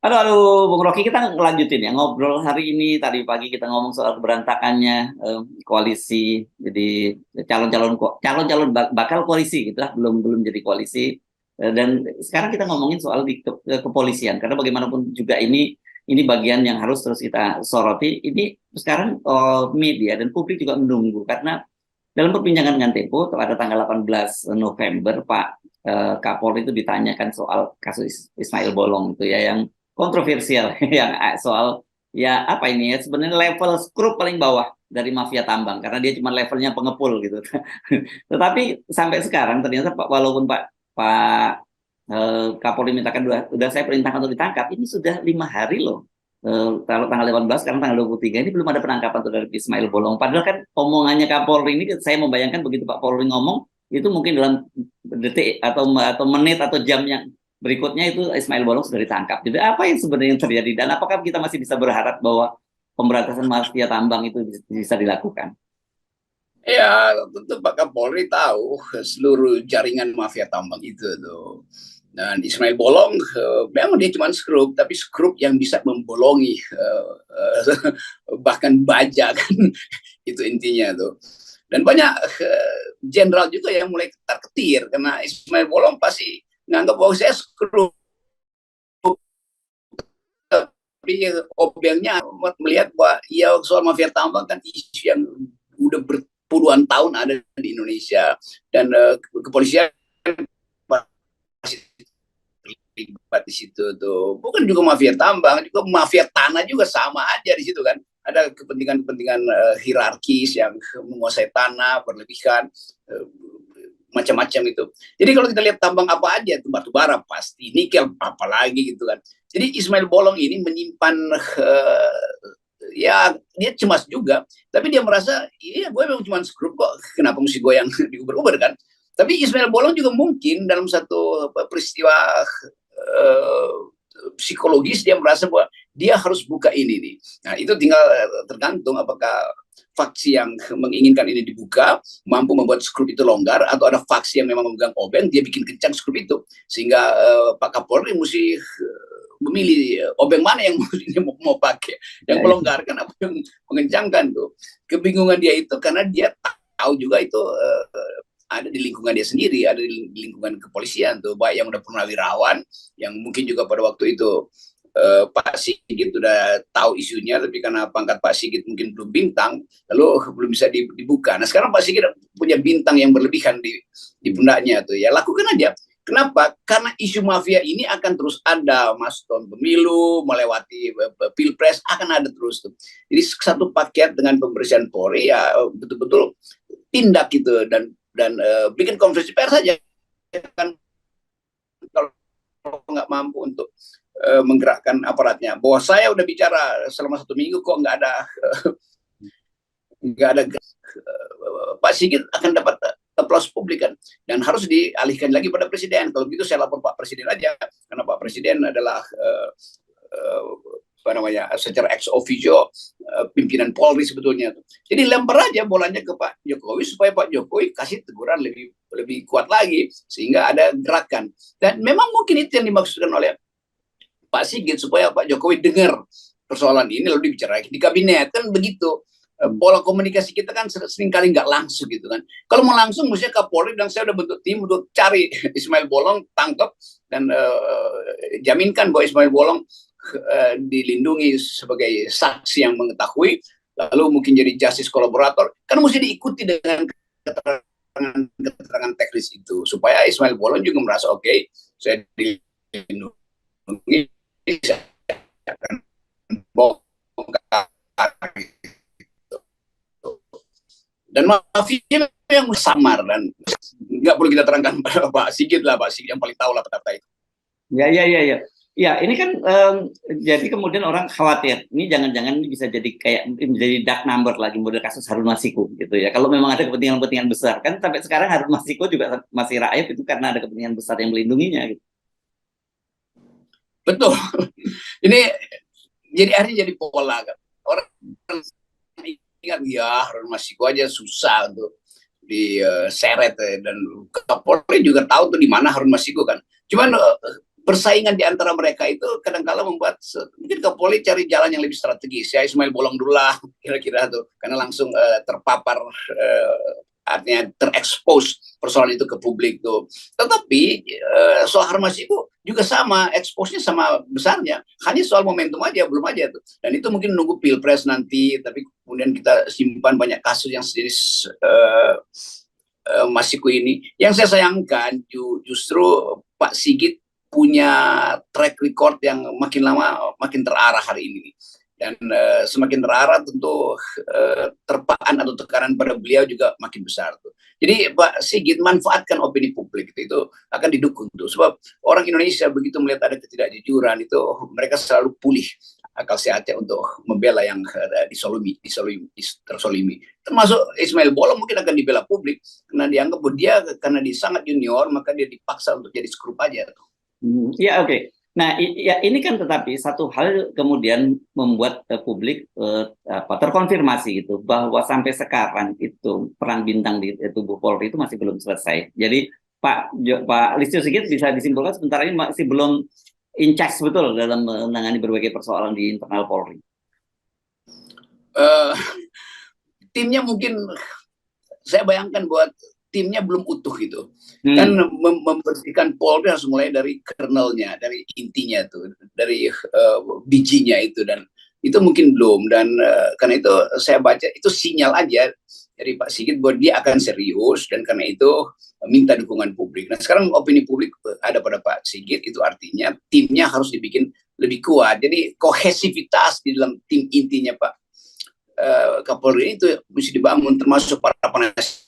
Aduh, aduh, Bung Rocky, kita ngelanjutin ya ngobrol hari ini. Tadi pagi kita ngomong soal keberantakannya koalisi, jadi calon-calon bakal koalisi gitu lah, belum belum jadi koalisi. Dan sekarang kita ngomongin soal di kepolisian, karena bagaimanapun juga ini bagian yang harus terus kita soroti. Ini sekarang media dan publik juga menunggu karena dalam perbincangan dengan Tempo pada tanggal 18 November, Pak Kapolri itu ditanyakan soal kasus Ismail Bolong itu ya, yang kontroversial, yang soal ya apa ini ya, sebenarnya level skrup paling bawah dari mafia tambang karena dia cuma levelnya pengepul gitu. Tetapi sampai sekarang ternyata walaupun Pak Kapolri mintakan udah saya perintahkan untuk ditangkap, ini sudah 5 hari loh. Kalau tanggal 18, sekarang tanggal 23, ini belum ada penangkapan tuh dari Ismail Bolong. Padahal kan omongannya Kapolri ini, saya membayangkan begitu Pak Polri ngomong, itu mungkin dalam detik atau menit atau jam yang berikutnya itu Ismail Bolong sudah ditangkap. Jadi apa yang sebenarnya terjadi dan apakah kita masih bisa berharap bahwa pemberantasan mafia tambang itu bisa dilakukan? Ya, tentu Pak Kapolri tahu seluruh jaringan mafia tambang itu tuh. Dan Ismail Bolong memang dia cuma skrup, tapi skrup yang bisa membolongi bahkan baja kan itu intinya tuh. Dan banyak jenderal juga yang mulai ketar-ketir karena Ismail Bolong pasti nganggap bahwa saya skrup, tapi objeknya melihat bahwa ya soal mafia tambang kan isu yang udah berpuluhan tahun ada di Indonesia dan kepolisian terlibat di situ tuh. Bukan juga mafia tambang, juga mafia tanah juga sama aja di situ kan. Ada kepentingan-kepentingan hierarkis yang menguasai tanah berlebihan, macam-macam itu. Jadi kalau kita lihat tambang apa aja, itu batu bara pasti, nikel apalagi gitu kan. Jadi Ismail Bolong ini menyimpan ya dia cemas juga, tapi dia merasa iya gue memang cuma skrup kok, kenapa mesti gue yang diuber-uber kan. Tapi Ismail Bolong juga mungkin dalam satu peristiwa psikologis dia merasa bahwa dia harus buka ini nih. Nah itu tinggal tergantung apakah faksi yang menginginkan ini dibuka mampu membuat skrup itu longgar atau ada faksi yang memang memegang obeng dia bikin kencang skrup itu sehingga Pak Kapolri mesti memilih obeng mana yang mau pakai, yang melonggarkan apa yang mengencangkan tuh. Kebingungan dia itu karena dia tahu juga itu ada di lingkungan dia sendiri, ada di lingkungan kepolisian tuh, baik yang udah pernah wirawan, yang mungkin juga pada waktu itu Pak Sigit sudah tahu isunya, tapi karena pangkat Pak Sigit mungkin belum bintang, lalu belum bisa dibuka. Nah sekarang Pak Sigit punya bintang yang berlebihan di pundaknya tuh, ya lakukan aja. Kenapa? Karena isu mafia ini akan terus ada, Mas, tahun pemilu, melewati pilpres, akan ada terus tuh. Jadi satu paket dengan pembersihan Polri ya betul-betul tindak gitu dan bikin konferensi pers saja kan kalau nggak mampu untuk menggerakkan aparatnya. Bahwa saya udah bicara selama 1 minggu kok nggak ada Pak Sigit akan dapat aplaus publik kan dan harus dialihkan lagi pada presiden. Kalau begitu saya lapor Pak Presiden aja karena Pak Presiden adalah apa namanya secara ex officio pimpinan Polri sebetulnya. Jadi lempar aja bolanya ke Pak Jokowi supaya Pak Jokowi kasih teguran lebih kuat lagi sehingga ada gerakan. Dan memang mungkin itu yang dimaksudkan oleh Pak Sigit supaya Pak Jokowi dengar persoalan ini lalu dibicarakan di kabinet kan begitu. Pola komunikasi kita kan sering kali nggak langsung gitu kan. Kalau mau langsung mestinya Kapolri dan saya udah bentuk tim untuk cari Ismail Bolong, tangkap dan jaminkan bahwa Ismail Bolong dilindungi sebagai saksi yang mengetahui, lalu mungkin jadi justice kolaborator, kan mesti diikuti dengan keterangan teknis itu supaya Ismail Bolong juga merasa oke, saya dilindungi, saya akan bongkar dan mafia yang samar dan nggak perlu kita terangkan pada Pak Sigit lah, Pak Sigit yang paling tahu lah data itu. Ya, ini kan jadi kemudian orang khawatir, ini jangan-jangan bisa jadi kayak menjadi dark number lagi model kasus Harun Masiku gitu ya. Kalau memang ada kepentingan-kepentingan besar kan sampai sekarang Harun Masiku juga masih rakyat itu karena ada kepentingan besar yang melindunginya gitu. Betul. Ini jadi akhirnya jadi pola kan. Orang ingat ya Harun Masiku aja susah untuk diseret dan Kapolri juga tahu tuh di mana Harun Masiku kan. Cuman persaingan di antara mereka itu kadang-kala membuat mungkin Kapolri cari jalan yang lebih strategis. Ya Ismail Bolong dulu lah kira-kira tuh, karena langsung terpapar, artinya terekspos persoalan itu ke publik tuh. Tetapi soal Harun Masiku juga sama, eksposnya sama besarnya. Hanya soal momentum aja, belum aja tuh. Dan itu mungkin nunggu pilpres nanti, tapi kemudian kita simpan banyak kasus yang sejenis Masiku ini. Yang saya sayangkan justru Pak Sigit punya track record yang makin lama makin terarah hari ini. Dan semakin terarah tentu terpaan atau tekanan pada beliau juga makin besar tuh. Jadi Pak Sigit manfaatkan opini publik itu akan didukung tuh. Sebab orang Indonesia begitu melihat ada ketidakjujuran itu mereka selalu pulih akal sehatnya untuk membela yang tersolimi. Termasuk Ismail Bolong mungkin akan dibela publik karena dianggap bahwa dia karena dia sangat junior maka dia dipaksa untuk jadi skrup aja tuh. Ya oke. Nah, ya ini kan tetapi satu hal kemudian membuat publik terkonfirmasi itu bahwa sampai sekarang itu peran bintang di tubuh Polri itu masih belum selesai. Jadi Pak Listio Sigit bisa disimpulkan sementara ini masih belum in charge betul dalam menangani berbagai persoalan di internal Polri. Timnya mungkin saya bayangkan buat timnya belum utuh gitu. Kan membersihkan Polri harus mulai dari kernelnya, dari intinya tuh, dari bijinya itu, dan itu mungkin belum. Dan karena itu saya baca itu sinyal aja dari Pak Sigit bahwa dia akan serius, dan karena itu minta dukungan publik. Nah sekarang opini publik ada pada Pak Sigit, itu artinya timnya harus dibikin lebih kuat. Jadi kohesivitas di dalam tim intinya Pak Kapolri itu mesti dibangun, termasuk para penasihat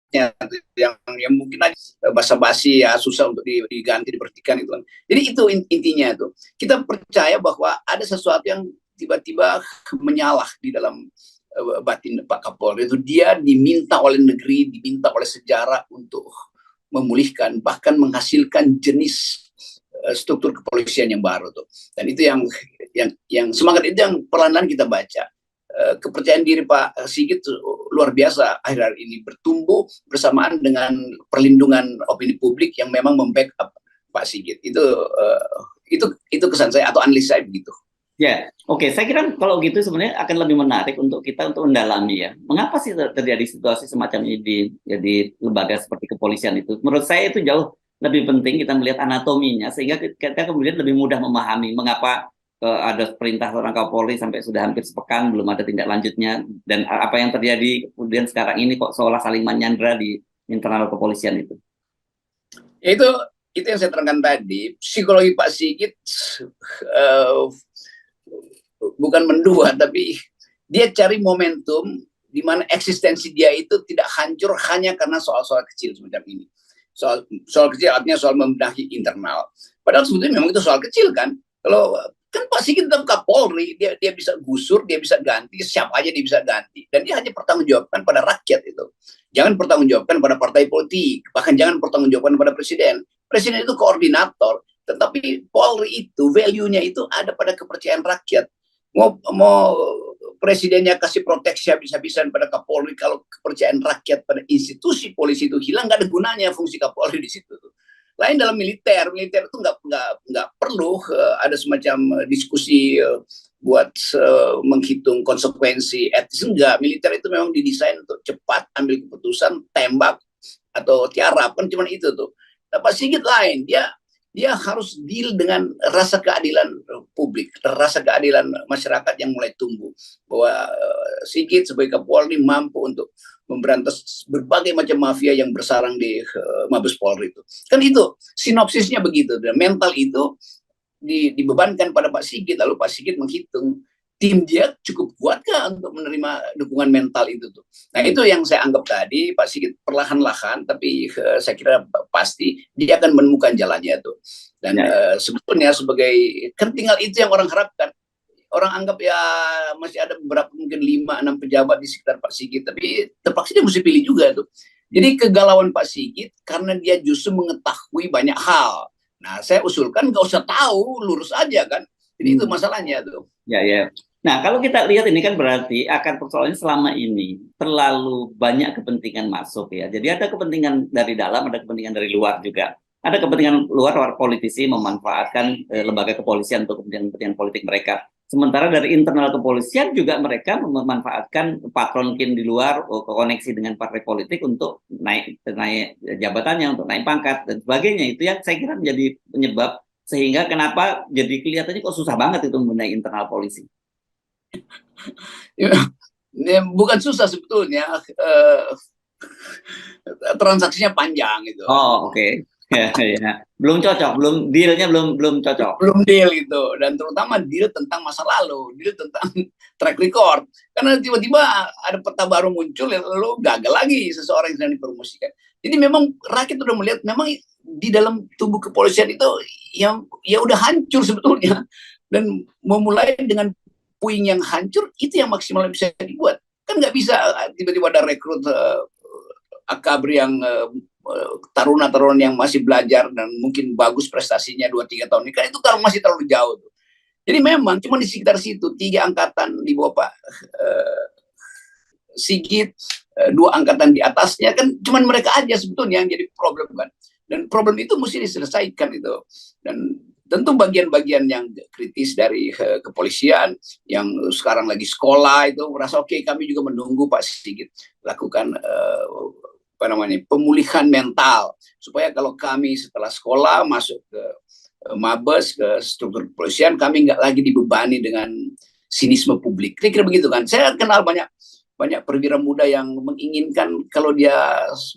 yang mungkin aja basa-basi ya susah untuk diganti, diberhentikan itu kan. Jadi itu intinya tuh. Kita percaya bahwa ada sesuatu yang tiba-tiba menyalah di dalam batin Pak Kapolri itu. Dia diminta oleh negeri, diminta oleh sejarah untuk memulihkan, bahkan menghasilkan jenis struktur kepolisian yang baru tuh. Dan itu yang semangat itu yang perlahan-lahan kita baca. Kepercayaan diri Pak Sigit luar biasa akhir-akhir ini bertumbuh bersamaan dengan perlindungan opini publik yang memang membackup Pak Sigit. Itu kesan saya atau analisa saya begitu. Ya, oke. Saya kira kalau gitu sebenarnya akan lebih menarik untuk kita untuk mendalami ya. Mengapa sih terjadi situasi semacam ini di lembaga seperti kepolisian itu? Menurut saya itu jauh lebih penting kita melihat anatominya sehingga kita kemudian lebih mudah memahami mengapa ada perintah seorang Kapolri sampai sudah hampir sepekan belum ada tindak lanjutnya, dan apa yang terjadi kemudian sekarang ini kok seolah saling menyandra di internal kepolisian itu. Itu yang saya terangkan tadi, psikologi Pak Sigit bukan mendua, tapi dia cari momentum di mana eksistensi dia itu tidak hancur hanya karena soal-soal kecil semacam ini. Soal kecil artinya soal membenahi internal. Padahal sebetulnya memang itu soal kecil kan. Kalau kan Pak Sigit tetap Kapolri, dia bisa gusur, dia bisa ganti, siapa aja dia bisa ganti. Dan dia hanya pertanggungjawabkan pada rakyat itu. Jangan pertanggungjawabkan pada partai politik, bahkan jangan pertanggungjawabkan pada presiden. Presiden itu koordinator, tetapi Polri itu value-nya itu ada pada kepercayaan rakyat. Mau presidennya kasih proteksi habis-habisan pada Kapolri, kalau kepercayaan rakyat pada institusi polisi itu hilang, nggak ada gunanya fungsi Kapolri di situ. Lain dalam militer itu nggak perlu ada semacam diskusi buat menghitung konsekuensi etis. Enggak, militer itu memang didesain untuk cepat ambil keputusan, tembak atau tiarap, kan cuma itu tuh. Nah, Pak Sigit lain, dia harus deal dengan rasa keadilan publik, rasa keadilan masyarakat yang mulai tumbuh, bahwa Sigit sebagai Kapolri mampu untuk memberantas berbagai macam mafia yang bersarang di Mabes Polri itu. Kan itu sinopsisnya begitu. Dan mental itu dibebankan pada Pak Sigit, lalu Pak Sigit menghitung tim dia cukup kuatkah untuk menerima dukungan mental itu tuh. Nah itu yang saya anggap tadi Pak Sigit perlahan-lahan, tapi saya kira pasti dia akan menemukan jalannya tuh. Dan sebetulnya sebagai kan tinggal itu yang orang harapkan. Orang anggap ya masih ada beberapa mungkin 5-6 pejabat di sekitar Pak Sigit, tapi terpaksa dia mesti pilih juga tuh. Jadi kegalauan Pak Sigit karena dia justru mengetahui banyak hal. Nah saya usulkan nggak usah tahu, lurus aja kan. Jadi itu masalahnya tuh. Ya. Nah, kalau kita lihat ini kan berarti akar persoalannya selama ini terlalu banyak kepentingan masuk ya. Jadi ada kepentingan dari dalam, ada kepentingan dari luar juga. Ada kepentingan luar politisi memanfaatkan lembaga kepolisian untuk kepentingan politik mereka. Sementara dari internal kepolisian juga mereka memanfaatkan patron kin di luar, koneksi dengan partai politik untuk naik jabatannya, untuk naik pangkat dan sebagainya. Itu yang saya kira menjadi penyebab sehingga kenapa jadi kelihatannya kok susah banget itu membenahi internal polisi. Bukan susah sebetulnya, transaksinya panjang itu. Oh, oke. Ya, ya. Belum cocok, dealnya belum cocok. Belum deal gitu, dan terutama deal tentang masa lalu, deal tentang track record. Karena tiba-tiba ada peta baru muncul, lalu gagal lagi seseorang yang sedang dipromosikan. Jadi memang rakyat udah melihat memang di dalam tubuh kepolisian itu yang ya udah hancur sebetulnya, dan memulai dengan puing yang hancur itu yang maksimal bisa dibuat. Kan nggak bisa tiba-tiba ada rekrut akabri yang taruna-taruna yang masih belajar dan mungkin bagus prestasinya 2-3 tahun ini, kan itu kalau masih terlalu jauh tuh. Jadi memang cuma di sekitar situ 3 angkatan di bawah Pak Sigit, 2 angkatan di atasnya, kan cuman mereka aja sebetulnya yang jadi problem kan. Dan problem itu mesti diselesaikan itu. Dan tentu bagian-bagian yang kritis dari kepolisian yang sekarang lagi sekolah itu merasa oke, kami juga menunggu Pak Sigit lakukan pemulihan mental supaya kalau kami setelah sekolah masuk ke Mabes, ke struktur kepolisian, kami nggak lagi dibebani dengan sinisme publik. Kira-kira begitu kan. Saya kenal banyak perwira muda yang menginginkan kalau dia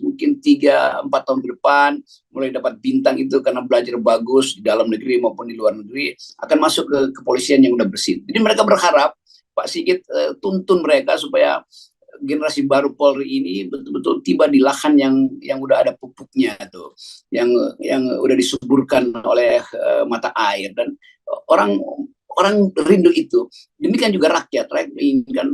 mungkin 3-4 tahun ke depan mulai dapat bintang itu karena belajar bagus di dalam negeri maupun di luar negeri, akan masuk ke kepolisian yang udah bersih. Jadi mereka berharap Pak Sigit tuntun mereka supaya generasi baru Polri ini betul-betul tiba di lahan yang udah ada pupuknya tuh, yang udah disuburkan oleh mata air, dan orang rindu itu. Demikian juga rakyat menginginkan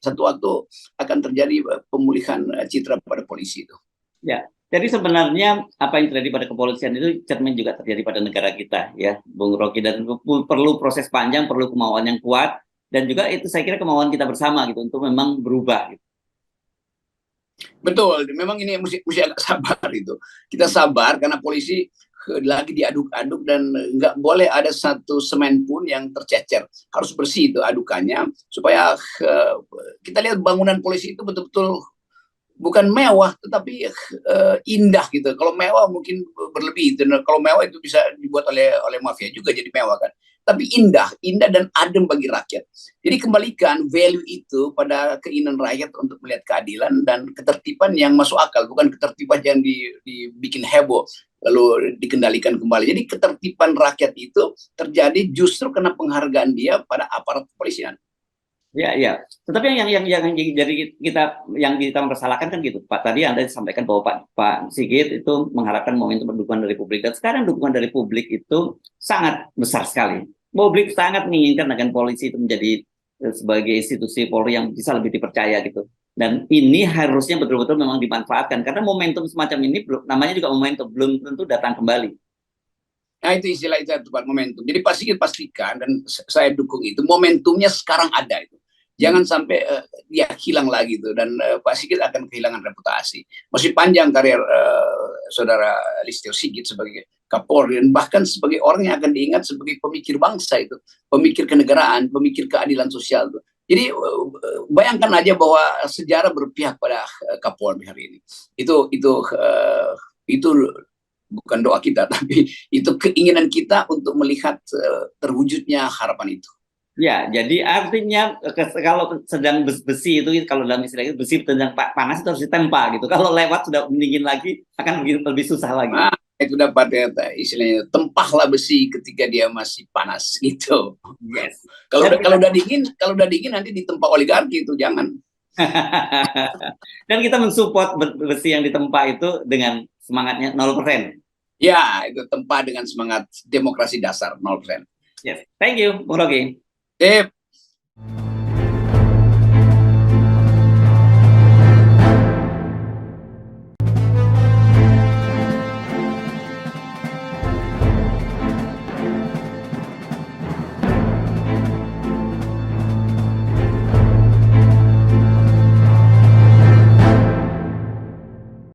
satu waktu akan terjadi pemulihan citra pada polisi itu. Ya, jadi sebenarnya apa yang terjadi pada kepolisian itu cermin juga terjadi pada negara kita ya, Bung Rocky, dan perlu proses panjang, perlu kemauan yang kuat, dan juga itu saya kira kemauan kita bersama gitu untuk memang berubah gitu. Betul, memang ini mesti agak sabar itu. Kita sabar karena polisi lagi diaduk-aduk dan nggak boleh ada satu semen pun yang tercecer. Harus bersih itu adukannya supaya kita lihat bangunan polisi itu betul-betul bukan mewah tetapi indah gitu. Kalau mewah mungkin berlebih, kalau mewah itu bisa dibuat oleh mafia juga jadi mewah kan. Tapi indah dan adem bagi rakyat. Jadi kembalikan value itu pada keinginan rakyat untuk melihat keadilan dan ketertiban yang masuk akal, bukan ketertiban yang dibikin heboh lalu dikendalikan kembali. Jadi ketertiban rakyat itu terjadi justru karena penghargaan dia pada aparat kepolisian. Ya, ya. Tetapi yang jadi kita mempersalahkan kan gitu, Pak. Tadi Anda sampaikan bahwa Pak Sigit itu mengharapkan momentum dukungan dari publik, dan sekarang dukungan dari publik itu sangat besar sekali. Publik sangat menginginkan agar polisi itu menjadi sebagai institusi Polri yang bisa lebih dipercaya gitu. Dan ini harusnya betul-betul memang dimanfaatkan karena momentum semacam ini namanya juga momentum, belum tentu datang kembali. Nah itu istilah itu tepat, momentum. Jadi Pak Sigit pastikan, dan saya dukung itu, momentumnya sekarang ada itu. Jangan sampai dia hilang lagi tuh, dan Pak Sigit akan kehilangan reputasi. Masih panjang karir saudara Listio Sigit sebagai Kapolri, dan bahkan sebagai orang yang akan diingat sebagai pemikir bangsa itu, pemikir kenegaraan, pemikir keadilan sosial tuh. Jadi bayangkan aja bahwa sejarah berpihak pada Kapolri hari ini. Itu bukan doa kita, tapi itu keinginan kita untuk melihat terwujudnya harapan itu. Ya, jadi artinya kalau sedang besi itu, kalau dalam istilah itu besi sedang panas itu harus ditempa gitu. Kalau lewat sudah mendingin lagi akan lebih susah lagi. Nah, itu dapat ya istilahnya, tempahlah besi ketika dia masih panas gitu. Yes. Kalau udah dingin nanti ditempa oligarki itu jangan. Dan kita mensupport besi yang ditempa itu dengan semangatnya 0%. Ya, itu tempa dengan semangat demokrasi dasar 0%. Yes. Thank you, Bung Rocky. Sip.